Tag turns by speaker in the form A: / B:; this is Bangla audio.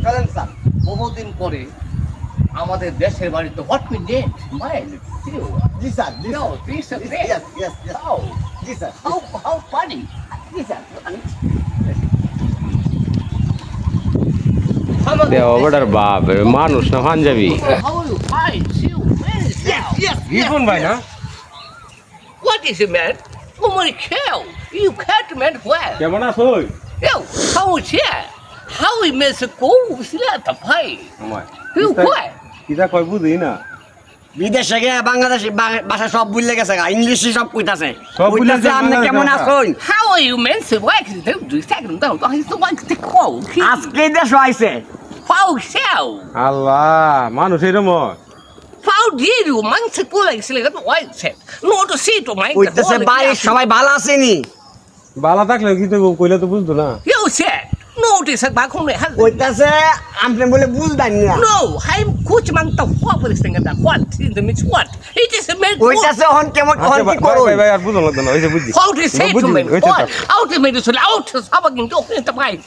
A: চলেন স্যার বহুদিন পরে আমাদের দেশের বাড়িতে what me name smile
B: G sir G
A: No, this is it.
B: Yes, yes, yes.
A: How?
B: G sir
A: How funny? This is
C: দেওয়া বেটার বাপ মানুষ না panjabi
A: How you find you? Where is that?
C: Ripon ভাই না
A: What is it, man? Oh my cow! You can't man where?
C: কেমন আছোই
A: Yo, how is it? How we miss a go? Let the pay.
C: আমার
A: You what?
C: কিটা কই বুঝি না
D: বিদেশে গিয়ে বাংলাদেশি ভাষা সব ভুলে গেছে ইংলিশই সব কইতাছে
C: সব ভুলে
D: কইতাছে
C: গেছে,
D: আপনি
C: বাংলাদেশি
D: কেমন
C: ভাষা।
D: আছেন
A: How are you, man? So why can you do second down? He's the one to call.
D: আজকে দেশ আইছে
A: How shall?
C: আল্লাহ মানুষ এরম
A: How did you? Man, to pull like silly. Why said? No to see to my.
D: কইতাছে বাড়ির সবাই ভালো আছেনি
C: বালা থাকলে কি তো কইলে তো বুঝতো না
A: You said. No, this is back home.
D: কইতাছে আপনি বলে বুঝদান না
A: No, I'm coach man. The what for this thing? That what in the midst? What? It is a man.
D: কইতাছে হন কেমন
C: আচ্ছা
D: হন কি
C: ভাই
D: করুন
C: ভাই ভাই আর বুঝলাম না হইছে বুঝছি
A: How do you say to
C: বুঝছি,
A: me?
C: হইছে তো।
A: What? Out of me, this will out. How can you go in the bike?